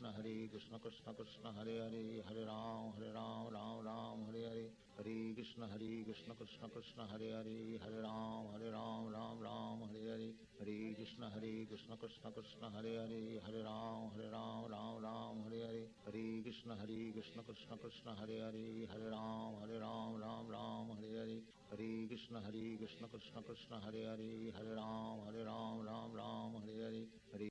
Krishna Krishna Krishna Hare Hare Hare Ram Ram Ram Hare Hare Hare Krishna Krishna Krishna Hare Hare Hare Ram Ram Ram Hare Hare Hare Krishna Krishna Krishna Hare Hare Hare Ram Ram Hare Hare Hare Krishna Krishna Krishna Hare Hare Hare Ram Ram Hare Hare Hare Krishna Krishna Krishna Hare Hare Hare Ram Ram Hare Hare Hare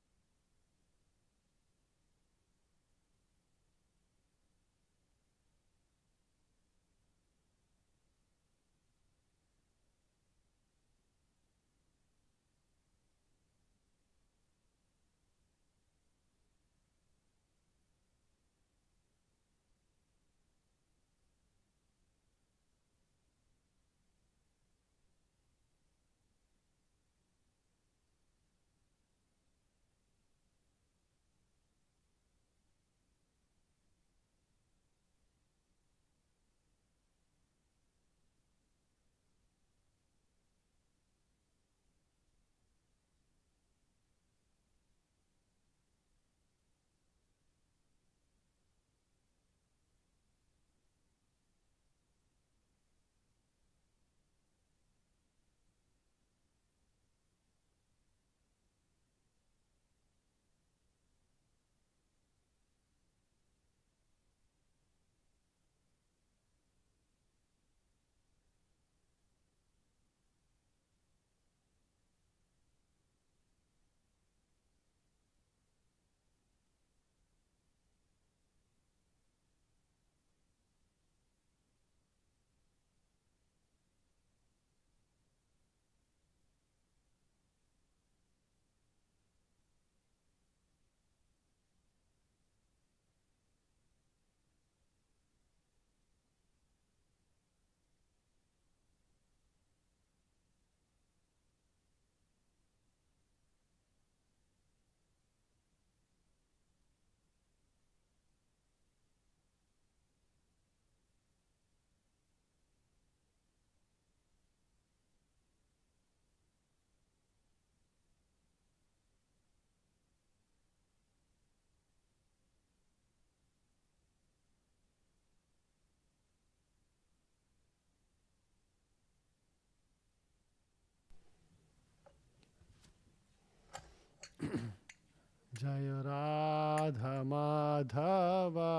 Jaya Radha Madhava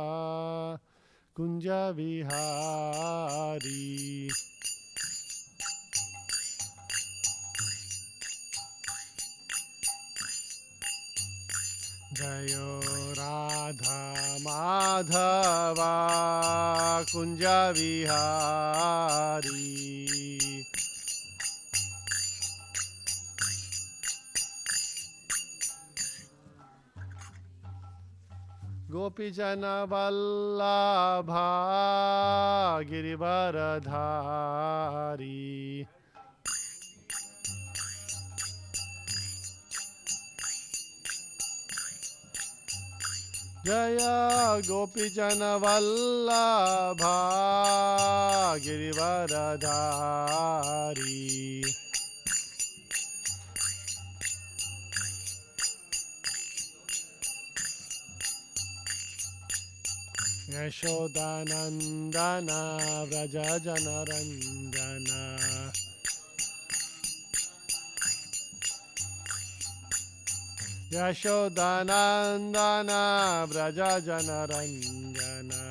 Kunja Vihari Jaya Radha Madhava Kunja Vihari Gopijana Vallabha Girivaradhari Jaya Gopijana Vallabha Girivaradhari Yashodanandana Vraja Janarandana Yashodanandana Vraja Janarandana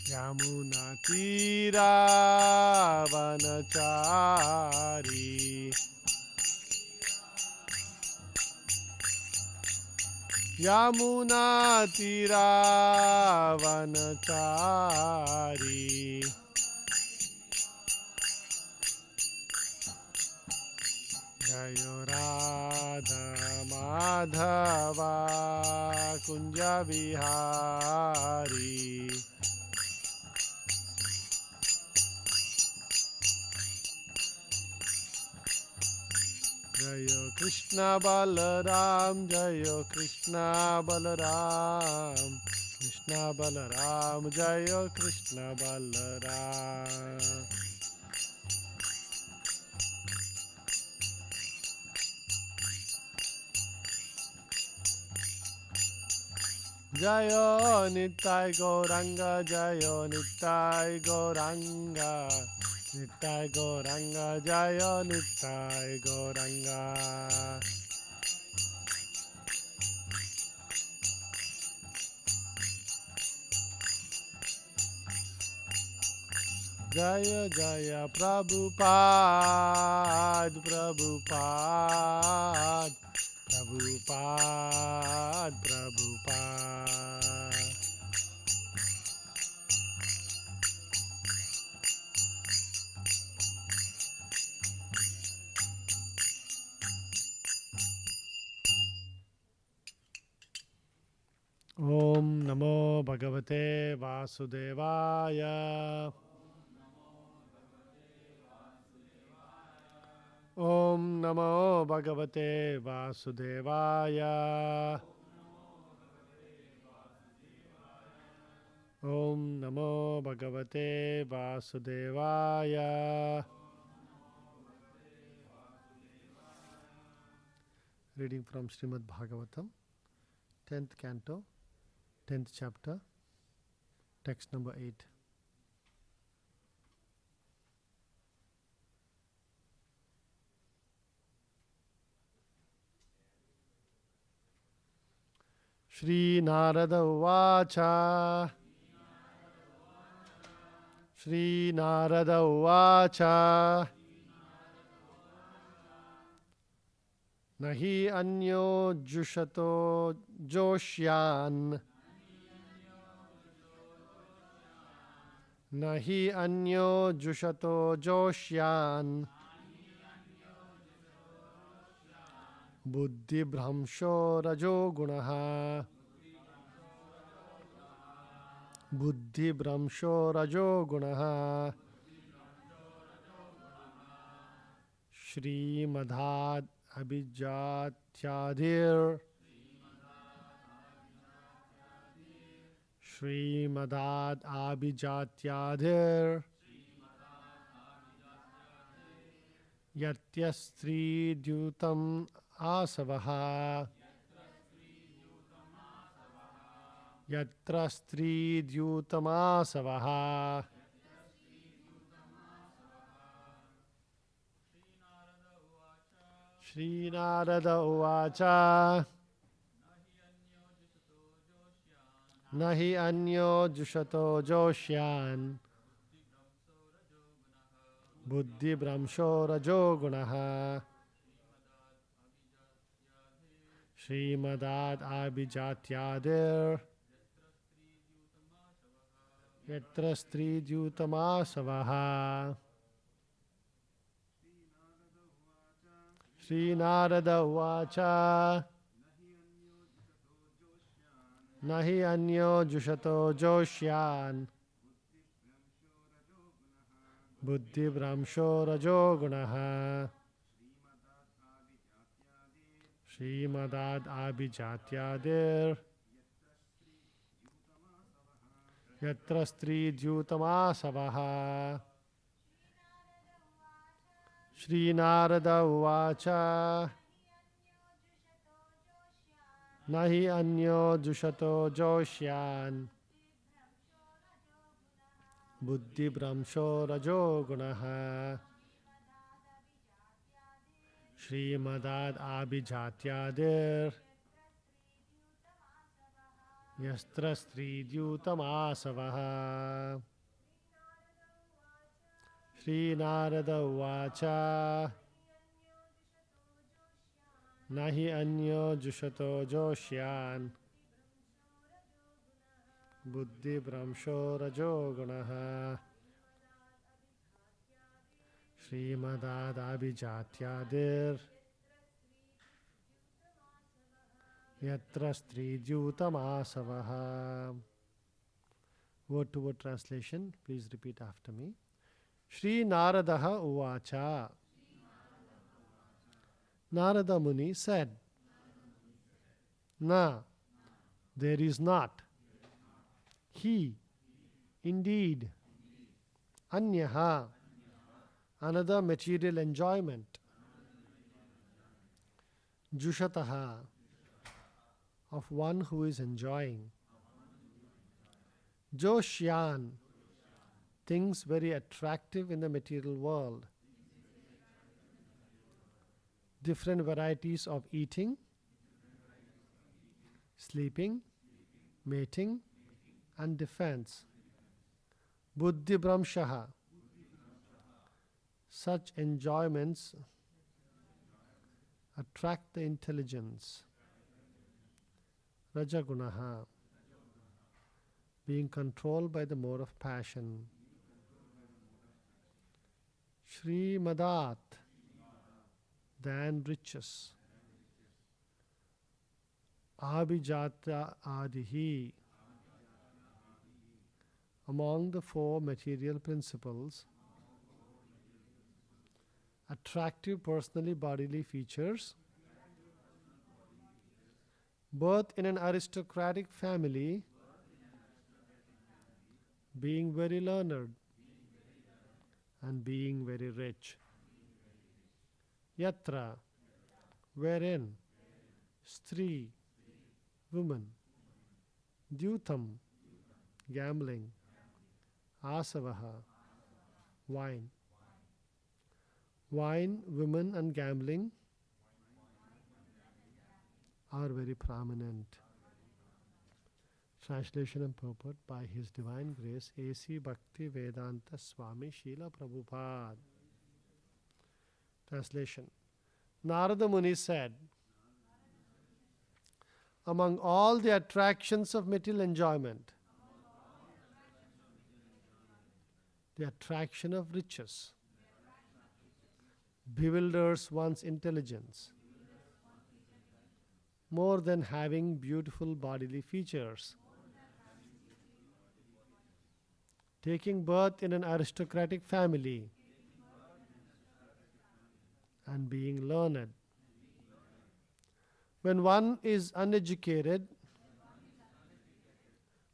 Yamuna Tira Vanachari Yamuna Tira Vanachari Jaya Radha Madhava Kunja Vihari Jaya Krishna Balaram Jaya Krishna Balaram Krishna Balaram Jaya Krishna Balaram Jayo Nittai Gauranga, Jayo Nittai Gauranga, Nittai Gauranga, Jayo Nittai Gauranga. Jaya Jaya Prabhupada, Prabhupada, Prabhupada, Prabhupada. Om Namo Bhagavate Vasudevaya. Om Namo Bhagavate Vasudevaya. Om Namo Bhagavate Vasudevaya. Reading from Srimad Bhagavatam, 10th canto, 10th chapter, text number 8. Shri Narada Uvacha. Shri Narada Uvacha. Nahi anyo jushato joshyan. Nahi anyo jushato joshyan. Buddhi bhramsho rajo gunaha. Buddhi bhramsho rajo gunaha. Shri Madhad Abhijatyadir. Shri Madhad Abhijatyadir. Yatyastri Dyutam Asavaha. Yatra Stri Dyutam Asavaha. Shri Narada Uvacha. Nahi anyo jushato joshyan. Buddhi bhramsho rajo gunaha. Shri Madad Abhijatyadir. Yatra Stri Dyutamāsavaha. Shri Narada Uvacha. Nahi anyo jushato joshyan. Buddhi bhramsho rajo gunaha. Shri Madad Abhijatyadir. Yatra Stri Dyutamāsavaha. Shri Narada Uvacha. Nahi anyo jushato joshyan. Buddhi bhramsho rajo gunaha. Shri Madad Abhijatyadir. Yastra Stri Dyutamāsavaha. Shri Narada Uvacha. Nahi anyo jushato joshyan. Buddhi bhramsho rajo gunaha. Shri Madad Abhijatyadir. Yatra Stri Dyutamāsavaha. Word to word translation. Please repeat after me. Shri Naradaha Uvacha. Narada Muni said, Na, there is not. He, indeed. Anyaha, another material enjoyment. Jushataha, of one who is enjoying. Joshyan, things very attractive in the material world. Different varieties of eating, sleeping, mating, and defense. Buddhi Brahmshaha, such enjoyments attract the intelligence. Rajagunaha, being controlled by the mode of passion. Shri Madat, than riches. Abhijata Adihi, among the four material principles, attractive personally bodily features, birth in an aristocratic family, being very learned, and being very rich. Yatra, wherein, Stri, woman, Dyutam, gambling, Asavaha, wine. Wine, women, and gambling are very prominent. Translation and purport by His Divine Grace A.C. Bhakti Vedanta Swami Srila Prabhupada. Translation. Narada Muni said, among all the attractions of material enjoyment, the attraction of riches bewilders one's intelligence more than having beautiful bodily features. Taking birth in an aristocratic family and being learned. When one is uneducated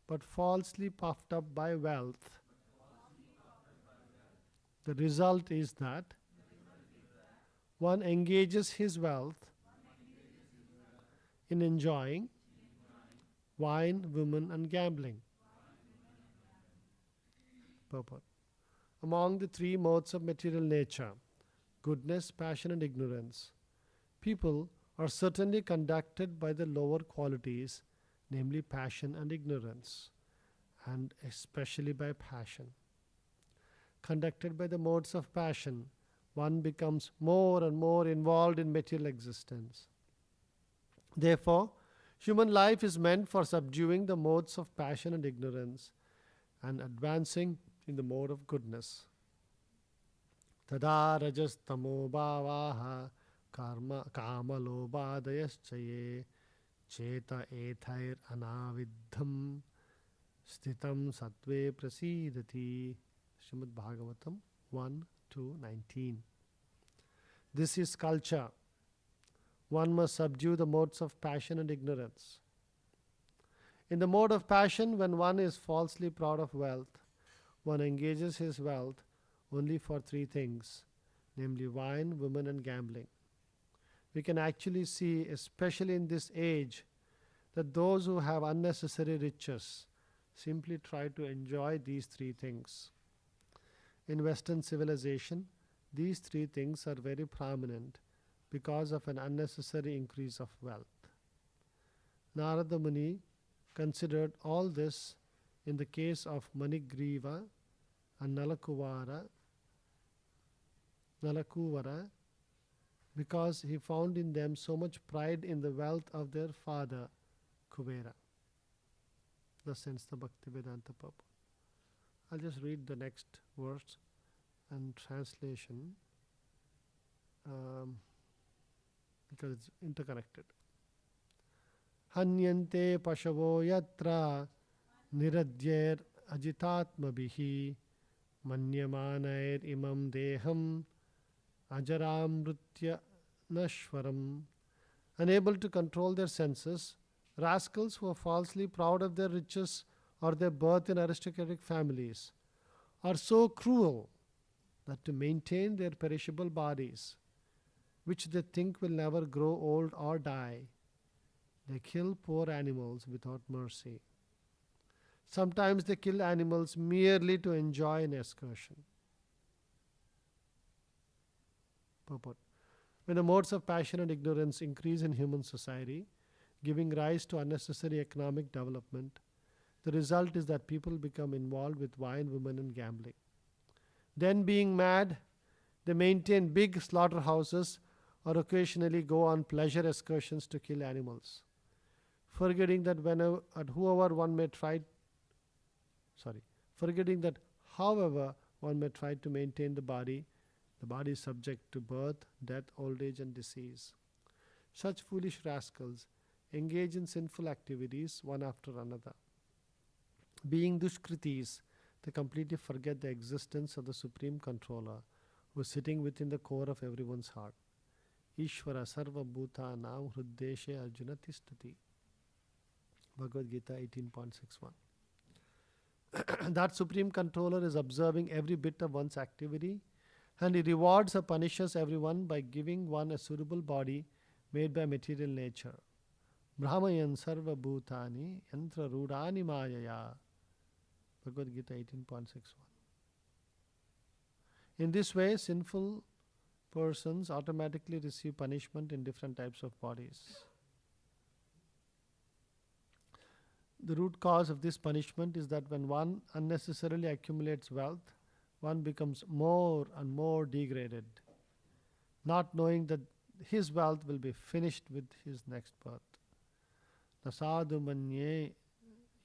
but falsely puffed up by wealth, the result is that one engages his wealth in enjoying wine, women, and gambling. Purport. Among the three modes of material nature, goodness, passion, and ignorance, people are certainly conducted by the lower qualities, namely passion and ignorance, and especially by passion. Conducted by the modes of passion, one becomes more and more involved in material existence. Therefore, human life is meant for subduing the modes of passion and ignorance and advancing in the mode of goodness. Tada rajas tamo bhavaha karma kamalobhadayaschaye cheta ethair anaviddham sthitam sattve prasidati. Srimad Bhagavatam 1-19. This is culture. One must subdue the modes of passion and ignorance. In the mode of passion, when one is falsely proud of wealth, one engages his wealth only for three things, namely wine, women, and gambling. We can actually see, especially in this age, that those who have unnecessary riches simply try to enjoy these three things. In Western civilization, these three things are very prominent because of an unnecessary increase of wealth. Narada Muni considered all this in the case of Manigriva and Nalakuvara, because he found in them so much pride in the wealth of their father, Kubera. Thus ends the Bhaktivedanta purport. I'll just read the next verse and translation because it's interconnected. Hanyante pashavo yatra niradyer ajitatmabihi manyamanair imam deham ajaramrutya nashwaram. Unable to control their senses, rascals who are falsely proud of their riches or their birth in aristocratic families are so cruel that to maintain their perishable bodies, which they think will never grow old or die, they kill poor animals without mercy. Sometimes they kill animals merely to enjoy an excursion. Purport. When the modes of passion and ignorance increase in human society, giving rise to unnecessary economic development, the result is that people become involved with wine, women, and gambling. Then, being mad, they maintain big slaughterhouses or occasionally go on pleasure excursions to kill animals, forgetting that however one may try to maintain the body is subject to birth, death, old age, and disease. Such foolish rascals engage in sinful activities one after another. Being dushkritis, they completely forget the existence of the Supreme Controller who is sitting within the core of everyone's heart. Ishvara sarva bhutanam hruddeshe arjuna tishtati. Bhagavad Gita 18.61. That Supreme Controller is observing every bit of one's activity, and he rewards or punishes everyone by giving one a suitable body made by material nature. Brahmayan sarva bhutani yantra rudani mayaya. Bhagavad Gita 18.61. In this way, sinful persons automatically receive punishment in different types of bodies. The root cause of this punishment is that when one unnecessarily accumulates wealth, one becomes more and more degraded, not knowing that his wealth will be finished with his next birth. Nasadu manye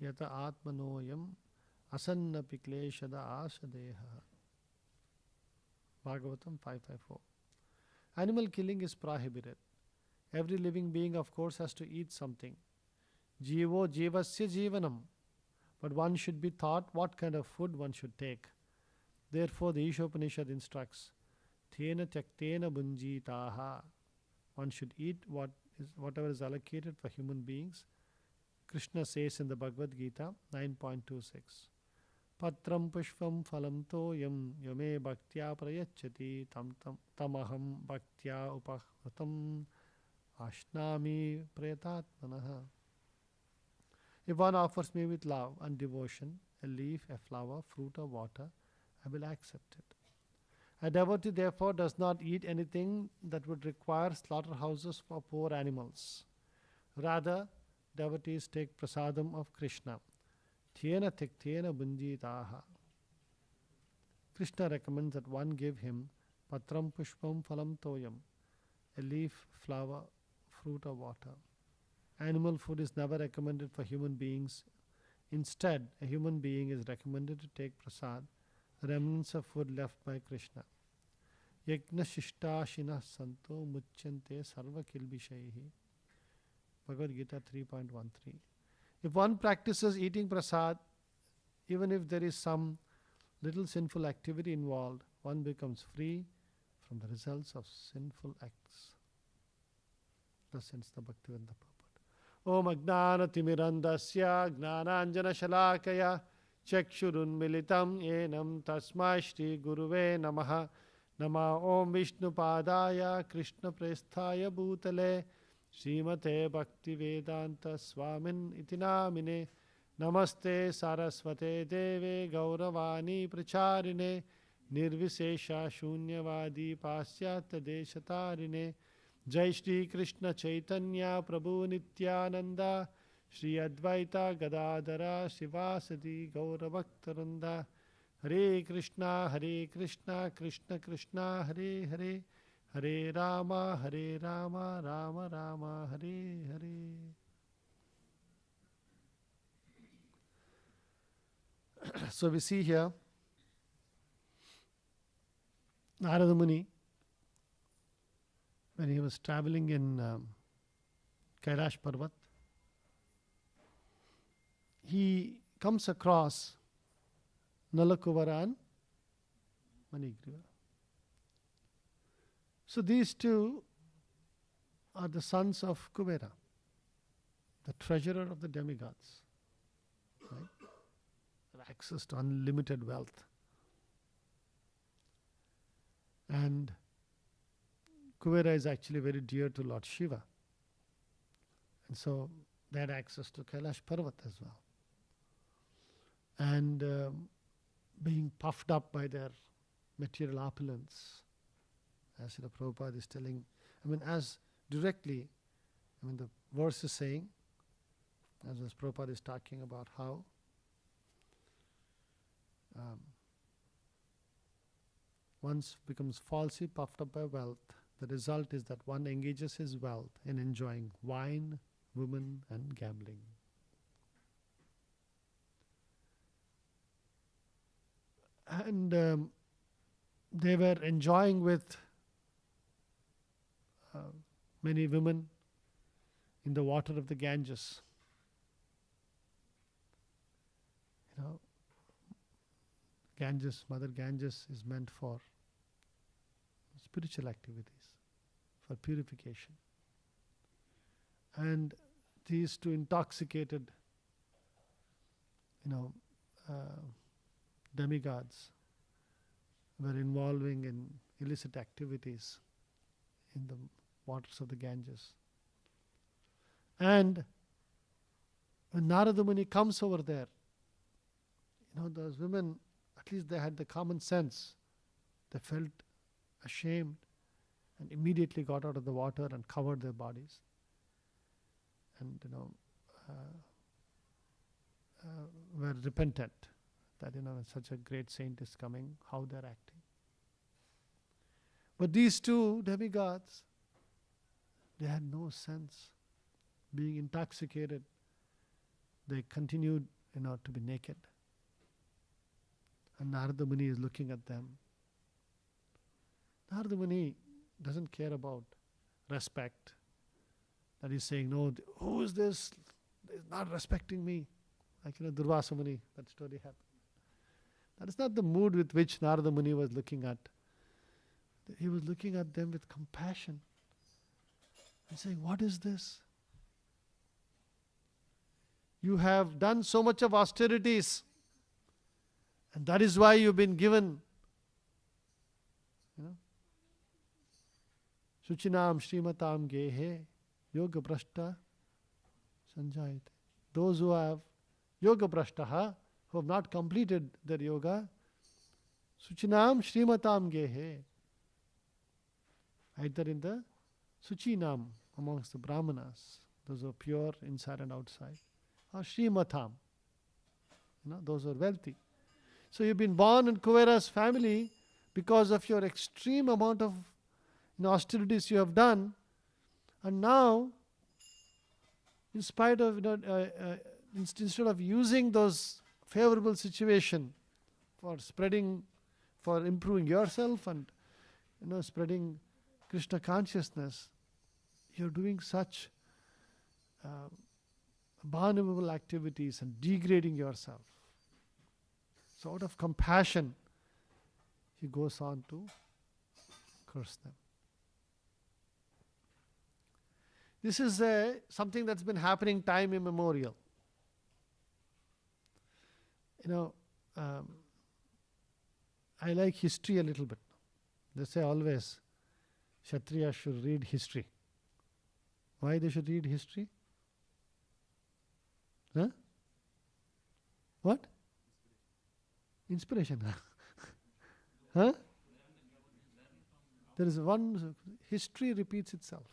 yata atmanoyam asanna pikleshada asadeha. Bhagavatam 554. Animal killing is prohibited. Every living being, of course, has to eat something. Jivo jivasya jivanam. But one should be taught what kind of food one should take. Therefore, the Ishopanishad instructs, Thena tyaktena bunjitaha. One should eat whatever is allocated for human beings. Krishna says in the Bhagavad Gita 9.26, Patram pushpam phalam toyam yame bhaktya prayachati tamaham bhaktya upahratam ashnami prayatatmanaha. If one offers me with love and devotion a leaf, a flower, fruit or water, I will accept it. A devotee therefore does not eat anything that would require slaughterhouses for poor animals. Rather, devotees take prasadam of Krishna. Thyena tikthena bunjitaha. Krishna recommends that one give him patram pushpam phalam toyam, a leaf, flower, fruit or water. Animal food is never recommended for human beings. Instead, a human being is recommended to take prasad, remnants of food left by Krishna. Yajna shishtashina santo muchyante sarva kilbishaihi. Bhagavad Gita 3.13. If one practices eating prasad, even if there is some little sinful activity involved, one becomes free from the results of sinful acts. Thus ends the Bhaktivedanta purport. Om Ajnana Timirandasya Gnananjana Shalakaya Chakshurun Militam Yenam Tasmai Shri Guruve Namaha. Nama Om Vishnu Padaya Krishna Presthaya Bhutale Srimate Bhaktivedanta Swamin Itinamine. Namaste Saraswate Deve Gauravani Pracharine Nirvisesha Shunyavadi Pasyata Deshatarine. Jai Shri Krishna Chaitanya Prabhu Nityananda Shri Advaita Gadadara Shivasati Gauravaktaranda. Hare Krishna Krishna Krishna Hare Hare, Hare Rama Rama Rama Hare Hare. So we see here Narada Muni, when he was traveling in Kailash Parvat, he comes across Nalakuvara and Manigriva. So these two are the sons of Kubera, the treasurer of the demigods. Right? Access to unlimited wealth. And Kubera is actually very dear to Lord Shiva. And so they had access to Kailash Parvat as well. and being puffed up by their material opulence. As Prabhupada is telling, as directly, the verse is saying, as Prabhupada is talking about how one becomes falsely puffed up by wealth. The result is that one engages his wealth in enjoying wine, women, and gambling. And they were enjoying with many women in the water of the Ganges. Ganges, Mother Ganges is meant for spiritual activities, for purification. And these two intoxicated, demigods were involving in illicit activities in the waters of the Ganges. And when Narada Muni comes over there, those women, at least they had the common sense. They felt ashamed and immediately got out of the water and covered their bodies. And, were repentant that, such a great saint is coming, how they're acting. But these two demigods, they had no sense. Being intoxicated, they continued, to be naked. And Narada Muni is looking at them. Narada Muni doesn't care about respect. That he's saying, no, who is this? He's not respecting me. Like, Durvasa Muni, that story happened. That is not the mood with which Narada Muni was looking at. He was looking at them with compassion and saying, what is this? You have done so much of austerities, and that is why you've been given, Suchinam Srimatam Gehe Yoga Brashta Sanjayate. Those who have Yoga Brashtaha, who have not completed their yoga, Suchinam Srimatam Gehe. Either in the Suchinam, amongst the Brahmanas, those who are pure inside and outside, or Srimatam, those who are wealthy. So you've been born in Kuvera's family because of your extreme amount of austerities you have done, and now, in spite of instead of using those favorable situation for spreading, for improving yourself and spreading Krishna consciousness, you're doing such abominable activities and degrading yourself. So out of compassion, he goes on to curse them. This is something that's been happening time immemorial. I like history a little bit. They say always, Kshatriya should read history. Why they should read history? Huh? What? Inspiration. Huh? There is one, history repeats itself.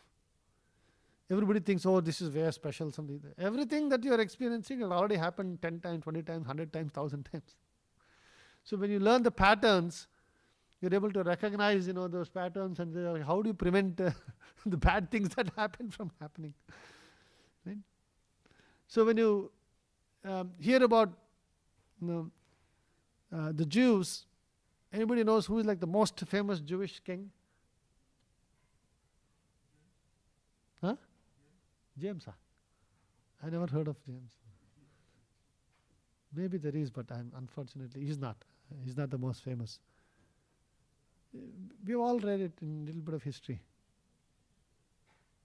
Everybody thinks, oh, this is very special, something. Everything that you are experiencing has already happened 10 times, 20 times, 100 times, 1,000 times. So when you learn the patterns, you're able to recognize, those patterns, and how do you prevent the bad things that happen from happening? Right? So when you hear about the Jews, anybody knows who is like the most famous Jewish king? Huh? James. I never heard of James. Maybe there is, but unfortunately he's not. He's not the most famous. We've all read it in a little bit of history.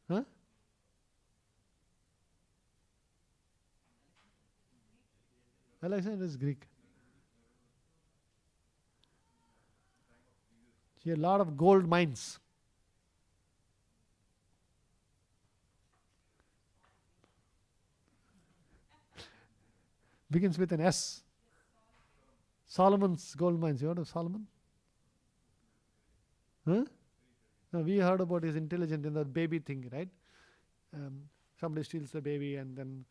Huh? Alexander is Greek. He had a lot of gold mines. Begins with an S. Solomon's gold mines. You heard of Solomon? Huh? No, we heard about his intelligent in that baby thing, right? Somebody steals the baby and then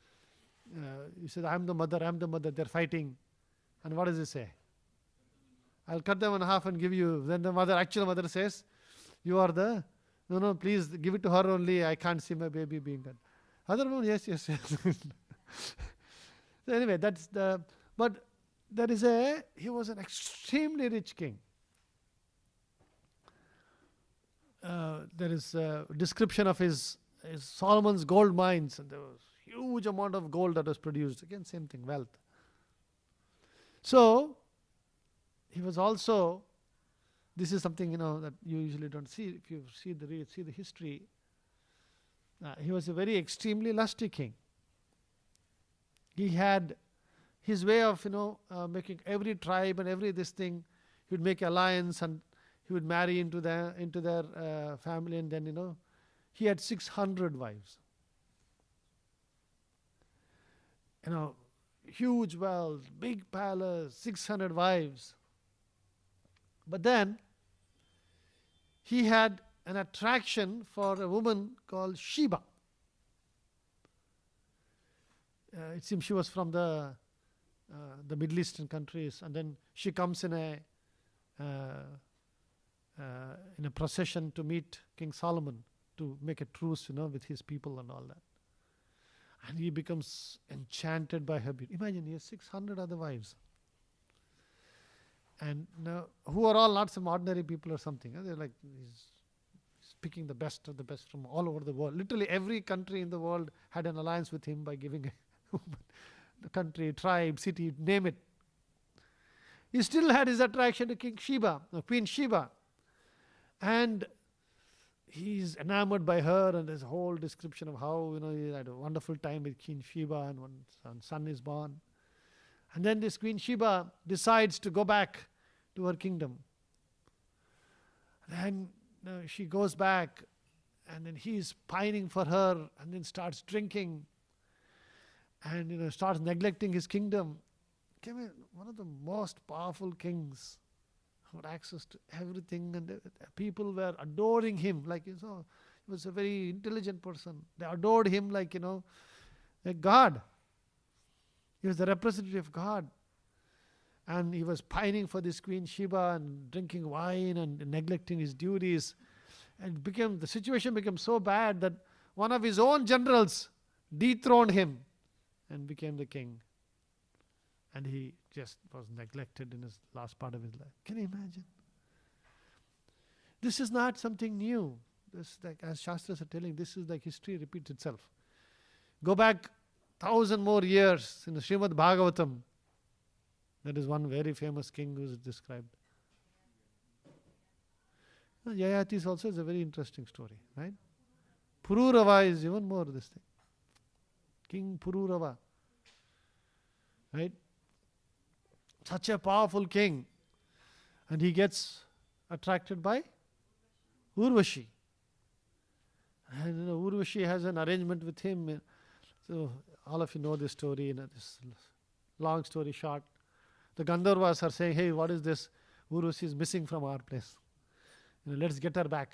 he says, I'm the mother, they're fighting. And what does he say? I'll cut them in half and give you. Then the actual mother says, you are the, no, please give it to her only, I can't see my baby being cut. Other one, yes. So anyway, but he was an extremely rich king. There is a description of his Solomon's gold mines, and there was huge amount of gold that was produced. Again, same thing, wealth. So he was also, this is something that you usually don't see if you see the history. He was a very extremely lusty king. He had his way of making every tribe and every this thing. He would make alliance and he would marry into their family, and then he had 600 wives. Huge wealth, big palace, 600 wives. But then he had an attraction for a woman called Sheba. It seems she was from the Middle Eastern countries, and then she comes in a procession to meet King Solomon to make a truce, with his people and all that. And he becomes enchanted by her beauty. Imagine, he has 600 other wives. And who are all not some ordinary people or something. They're like, he's picking the best of the best from all over the world. Literally every country in the world had an alliance with him by giving a woman. The country, tribe, city, name it. He still had his attraction to Queen Sheba. And he's enamored by her, and there's a whole description of how he had a wonderful time with Queen Sheba, and one son is born. And then this Queen Sheba decides to go back to her kingdom. Then she goes back, and then he's pining for her, and then starts drinking, and starts neglecting his kingdom. One of the most powerful kings who had access to everything, and people were adoring him. He was a very intelligent person. They adored him like God. He was the representative of God. And he was pining for this Queen Sheba and drinking wine and neglecting his duties. And the situation became so bad that one of his own generals dethroned him and became the king. And he just was neglected in his last part of his life. Can you imagine? This is not something new. This, as Shastras are telling, this is like history repeats itself. Go back 1,000 more years in the Srimad Bhagavatam. That is one very famous king who is described. Yayati is also a very interesting story, right? Pururava is even more this thing. King Pururava, right? Such a powerful king, and he gets attracted by Urvashi. And Urvashi has an arrangement with him. So all of you know this story. This long story short, the Gandharvas are saying, hey, what is this? Urvashi is missing from our place. Let's get her back.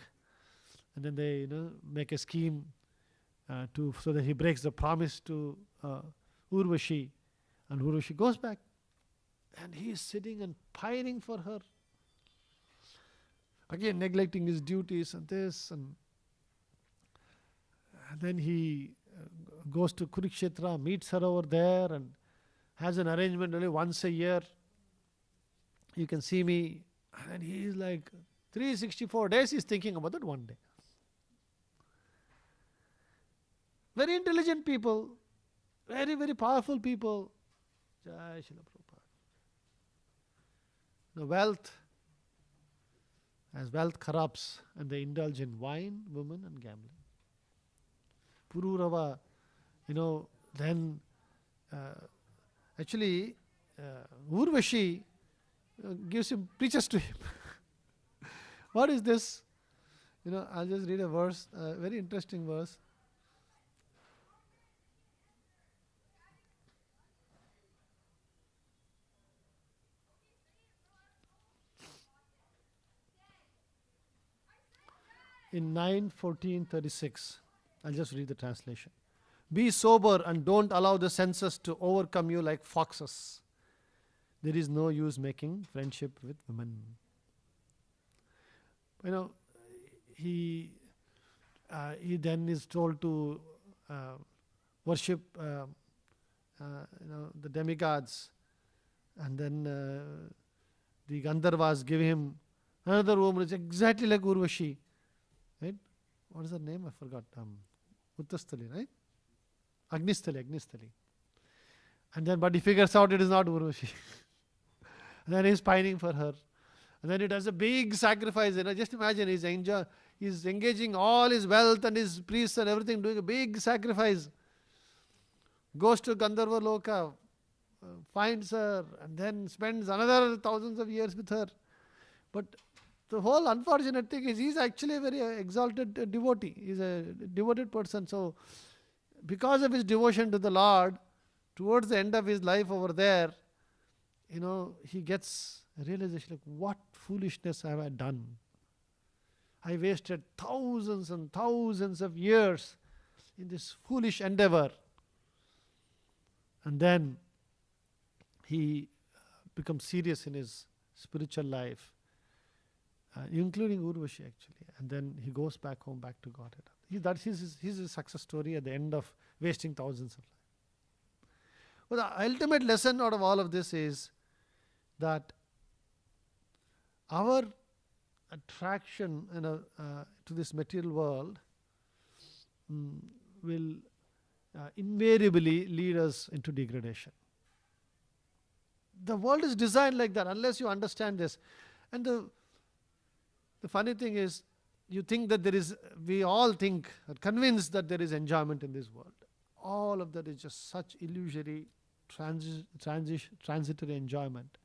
And then they make a scheme so that he breaks the promise to Urvashi, and Urvashi goes back. And he is sitting and pining for her. Again, neglecting his duties and this. And then he goes to Kurukshetra, meets her over there, and has an arrangement only once a year. You can see me. And he is like 364 days he's thinking about that one day. Very intelligent people. Very, very powerful people. Jai Srila Prabhupada. The wealth corrupts, and they indulge in wine, women, and gambling. Pururava, then Urvashi preaches to him. What is this? I'll just read a verse, a very interesting verse. in 9:14:36. I'll just read the translation. Be sober and don't allow the senses to overcome you like foxes. There is no use making friendship with women. He then is told to worship the demigods, and then the Gandharvas give him another woman. It's exactly like Urvashi, right? What is her name? I forgot. Uttasthali, right? Agnisthali. And then, but he figures out it is not Urvashi. And then he's pining for her. And then he does a big sacrifice. Just imagine he's engaging all his wealth and his priests and everything, doing a big sacrifice. Goes to Gandharva Loka, finds her, and then spends another thousands of years with her. But the whole unfortunate thing is he's actually a very exalted devotee. He's a devoted person. So because of his devotion to the Lord, towards the end of his life over there, he gets a realization like, what foolishness have I done? I wasted thousands and thousands of years in this foolish endeavor. And then he becomes serious in his spiritual life, including Urvashi actually. And then he goes back home, back to Godhead. That's his success story at the end of wasting thousands of lives. But the ultimate lesson out of all of this is that our attraction to this material world will invariably lead us into degradation. The world is designed like that unless you understand this. And the funny thing is, you think that we all think, are convinced that there is enjoyment in this world. All of that is just such illusory, transitory enjoyment.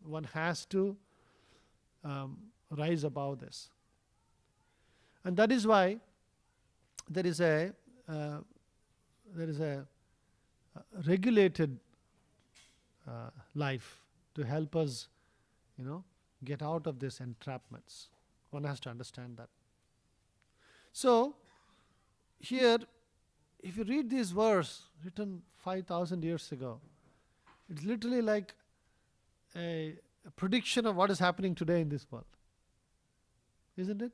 One has to rise above this. And that is why there is a regulated life to help us, get out of these entrapments. One has to understand that. So, here, if you read this verse written 5,000 years ago, it's literally like a prediction of what is happening today in this world. Isn't it?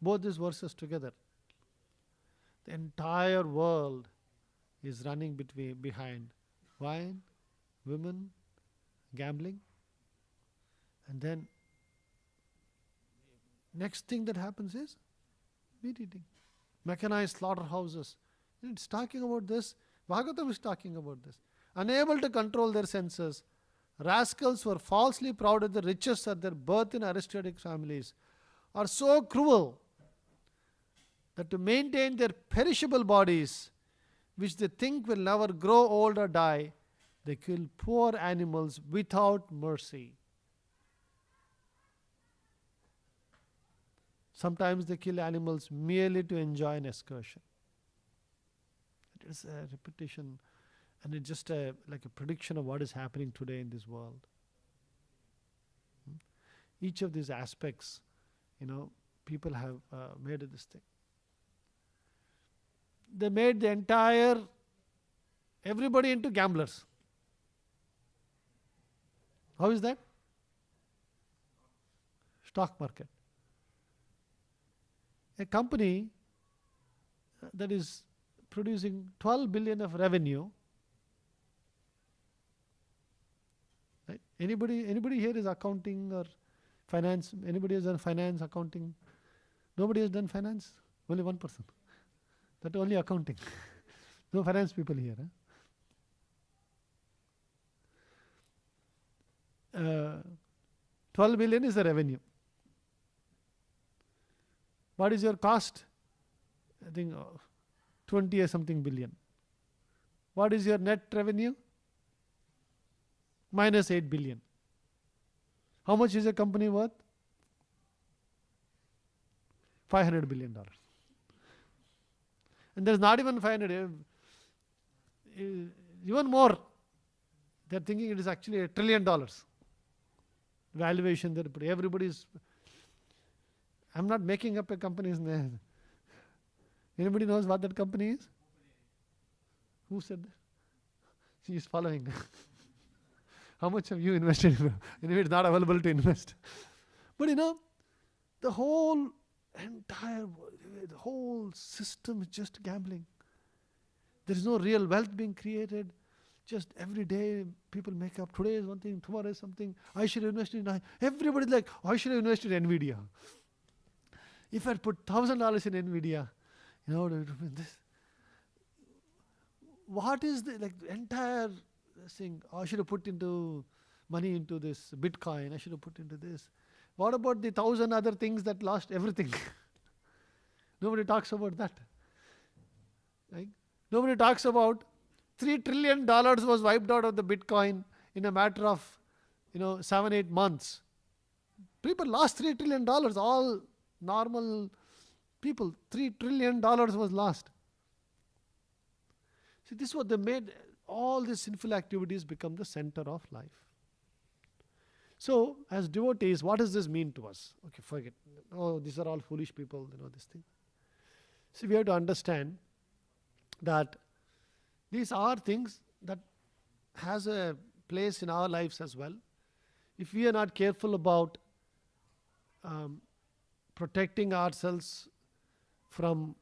Both these verses together. The entire world is running behind wine, women, gambling, and then next thing that happens is meat eating, mechanized slaughterhouses. It's talking about this. Bhagavatam is talking about this. Unable to control their senses, rascals who are falsely proud of the riches at their birth in aristocratic families are so cruel that to maintain their perishable bodies, which they think will never grow old or die, they kill poor animals without mercy. Sometimes they kill animals merely to enjoy an excursion. It is a repetition, and it's just like a prediction of what is happening today in this world. Each of these aspects, people have made this thing. They made the everybody into gamblers. How is that? Stock market. A company that is producing 12 billion of revenue. Right? Anybody here is accounting or finance? Anybody has done finance, accounting? Nobody has done finance? Only one person. That only accounting. No finance people here. 12 billion is the revenue. What is your cost? I think 20 or something billion. What is your net revenue? Minus 8 billion. How much is a company worth? $500 billion. And there's not even 500, even more. They're thinking it is actually $1 trillion. Valuation that everybody's. I'm not making up a company's name. Anybody knows what that company is? Who said that? She is following. How much have you invested? Anyway, it's not available to invest. But the whole system is just gambling. There is no real wealth being created. Just every day people make up. Today is one thing, tomorrow is something. I should invest in. Everybody's like, I should invest in NVIDIA. If I put $1,000 in NVIDIA, this. What is the entire thing? I should have put into money into this Bitcoin. I should have put into this. What about the 1,000 other things that lost everything? Nobody talks about that. Right? Nobody talks about $3 trillion was wiped out of the Bitcoin in a matter of 7-8 months. People lost $3 trillion. All normal people. $3 trillion was lost. See, this is what they made all these sinful activities become the center of life. So, as devotees, what does this mean to us? Okay, forget. Oh, these are all foolish people, this thing. See, we have to understand that these are things that has a place in our lives as well. If we are not careful about protecting ourselves from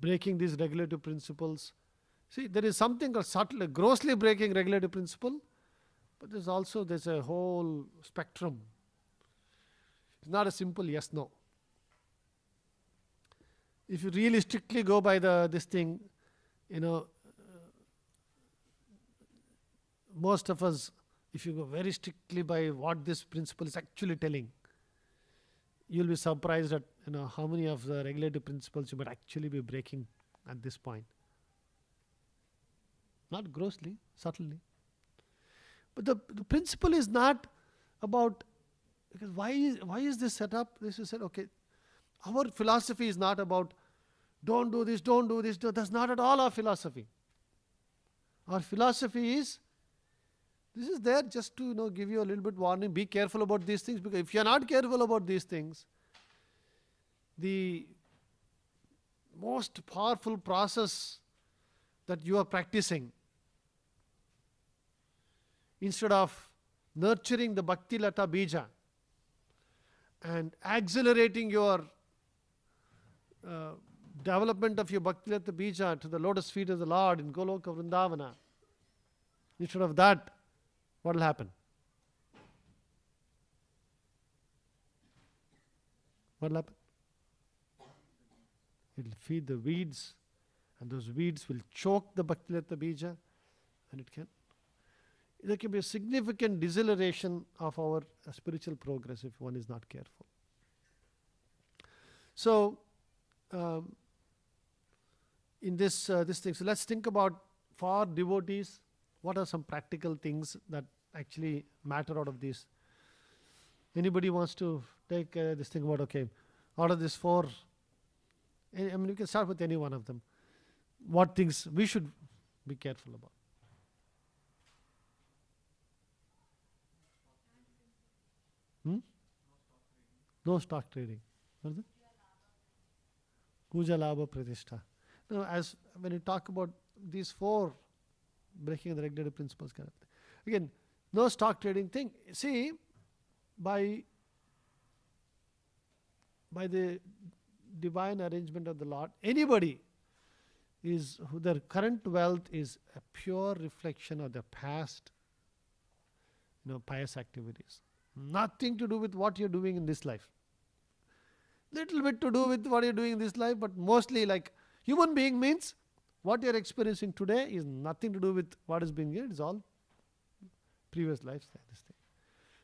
breaking these regulative principles. See, there is something subtle, grossly breaking regulative principle, but there's a whole spectrum. It's not a simple yes, no. If you really strictly go by this thing, most of us, if you go very strictly by what this principle is actually telling, you'll be surprised at how many of the regulative principles you might actually be breaking at this point. Not grossly, subtly. But the principle is not about, because why is this set up? This is said, okay, our philosophy is not about don't do this. That's not at all our philosophy. Our philosophy is, this is there just to give you a little bit warning. Be careful about these things, because if you are not careful about these things, the most powerful process that you are practicing, instead of nurturing the Bhakti Lata Bija and accelerating your development of your Bhakti Lata Bija to the lotus feet of the Lord in Goloka Vrindavana, instead of that, what will happen? What will happen? It will feed the weeds, and those weeds will choke the Bhakti Lata Bija, and there can be a significant deceleration of our spiritual progress if one is not careful. So, in this thing, so let's think about, for devotees, what are some practical things that actually matter out of this? Anybody wants to take this thing about, okay, out of these 4, we can start with any one of them. What things we should be careful about? No stock trading. What is it? Puja Labha Pratishtha. Now, when you talk about these 4 breaking the regulative principles kind of thing. Again, no stock trading thing. See, by the divine arrangement of the Lord, anybody who their current wealth is a pure reflection of their past pious activities. Nothing to do with what you're doing in this life. Little bit to do with what you're doing in this life, but mostly like human being means what you're experiencing today is nothing to do with what is being here. It's all previous lives. This thing.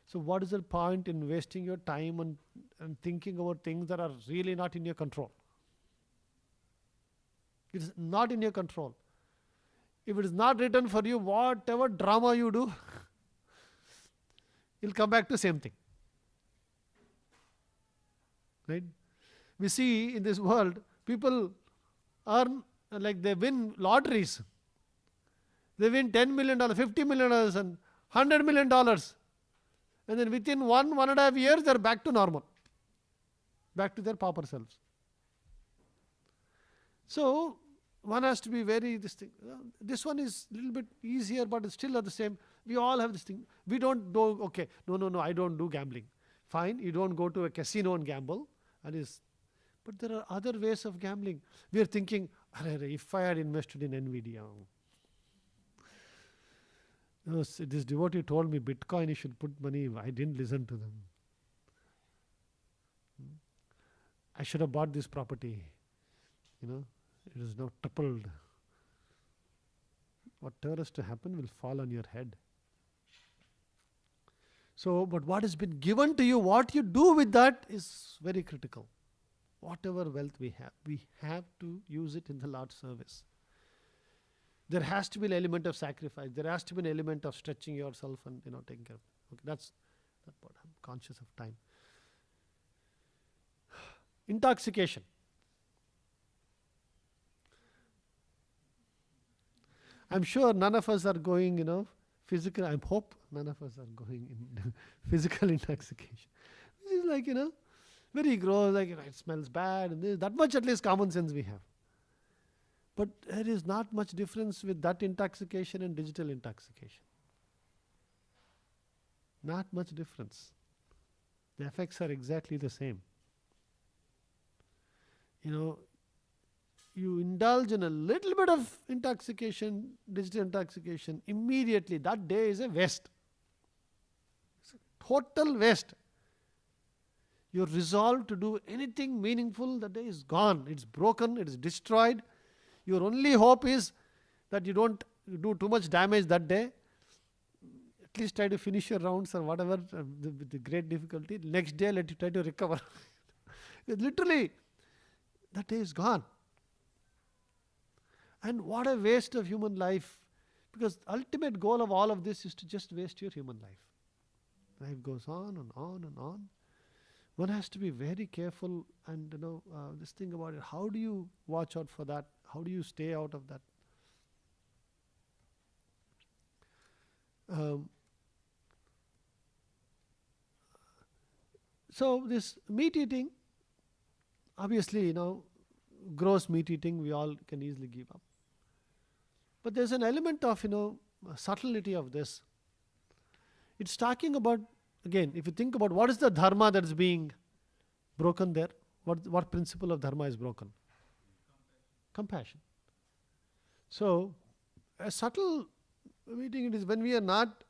So what is the point in wasting your time and thinking about things that are really not in your control? It is not in your control. If it is not written for you, whatever drama you do, you'll come back to the same thing. Right? We see in this world, people earn, like they win lotteries. They win $10 million, $50 million and $100 million. And then within 1.5 years, they're back to normal. back to their pauper selves. So one has to be very this thing. This one is a little bit easier, but it's still the same. We all have this thing. We don't do, okay, no, I don't do gambling. Fine, you don't go to a casino and gamble. But there are other ways of gambling. We are thinking, if I had invested in NVIDIA. This devotee told me Bitcoin, you should put money. I didn't listen to them. I should have bought this property. It is now tripled. Whatever is to happen will fall on your head. So, but what has been given to you, what you do with that is very critical. Whatever wealth we have to use it in the Lord's service. There has to be an element of sacrifice. There has to be an element of stretching yourself and taking care of it. Okay, that's that part. I'm conscious of time. Intoxication. I'm sure none of us are going, physical. I hope none of us are going in physical intoxication. This is like, very gross, like it smells bad, and that much at least common sense we have. But there is not much difference with that intoxication and digital intoxication. Not much difference. The effects are exactly the same. You indulge in a little bit of intoxication, digital intoxication, immediately that day is a waste. It's a total waste. Your resolve to do anything meaningful, that day is gone. It's broken, it's destroyed. Your only hope is that you don't do too much damage that day. At least try to finish your rounds or whatever with the great difficulty. Next day, let you try to recover. Literally, that day is gone. And what a waste of human life. Because the ultimate goal of all of this is to just waste your human life. Life goes on and on and on. One has to be very careful and this thing about it. How do you watch out for that? How do you stay out of that? So this meat eating, obviously, gross meat eating we all can easily give up. But there's an element of, subtlety of this. It's talking about, again, if you think about what is the dharma that is being broken there, what principle of dharma is broken? Compassion. So, a subtle meeting it is when we are not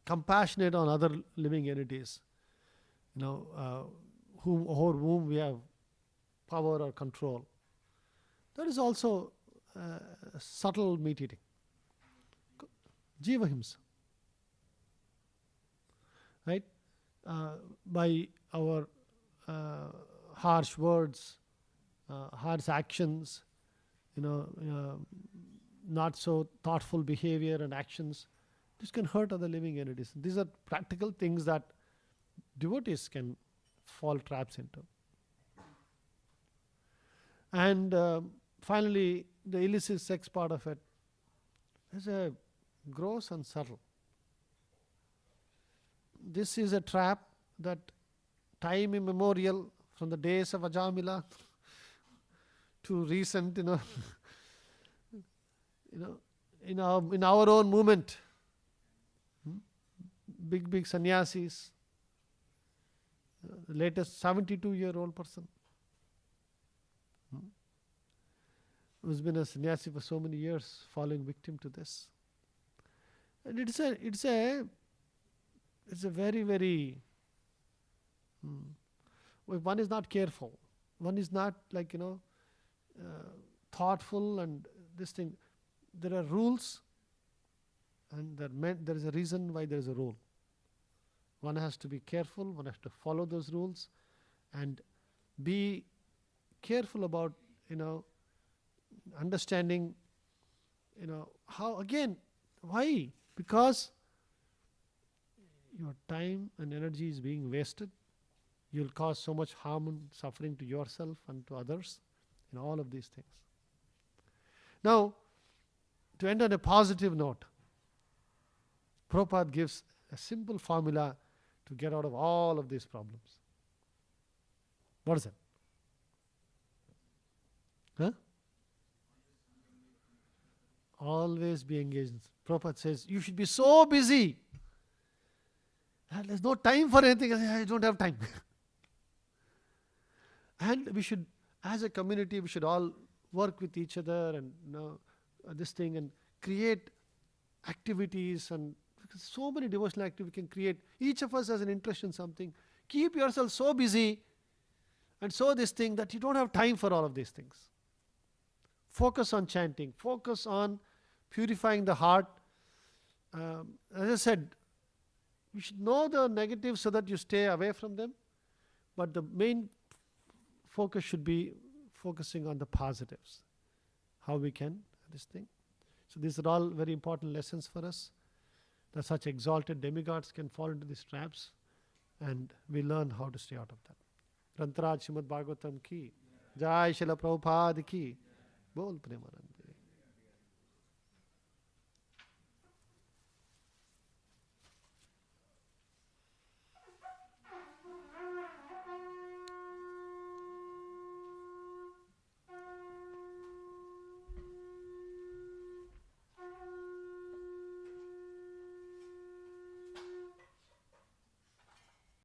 compassionate on other living entities, over whom we have power or control. That is also a subtle meat eating. Jiva himsa. Right? By our harsh words, harsh actions, not so thoughtful behavior and actions, this can hurt other living entities. These are practical things that devotees can fall traps into. And finally, the illicit sex part of it is a gross and subtle. This is a trap that time immemorial, from the days of Ajamila to recent, in our own movement, big sannyasis, the latest 72-year-old person who's been a sannyasi for so many years, falling victim to this. And it's a very, very, if one is not careful, one is not thoughtful and this thing, there are rules and there is a reason why there is a rule. One has to be careful, one has to follow those rules and be careful about, understanding, how, again, why? Because your time and energy is being wasted. You'll cause so much harm and suffering to yourself and to others in all of these things. Now, to end on a positive note, Prabhupada gives a simple formula to get out of all of these problems. What is that? Huh? Always be engaged. Prabhupada says, you should be so busy. And there's no time for anything. I don't have time. And we should, as a community, we should all work with each other and this thing and create activities, and so many devotional activities we can create. Each of us has an interest in something. Keep yourself so busy and so this thing that you don't have time for all of these things. Focus on chanting. Focus on purifying the heart. As I said, you should know the negatives so that you stay away from them. But the main focus should be focusing on the positives. How we can, this thing. So these are all very important lessons for us. That such exalted demigods can fall into these traps, and we learn how to stay out of that. Grantaraj Srimad Bhagavatam ki, Jai Srila Prabhupada ki, Bol Premanand.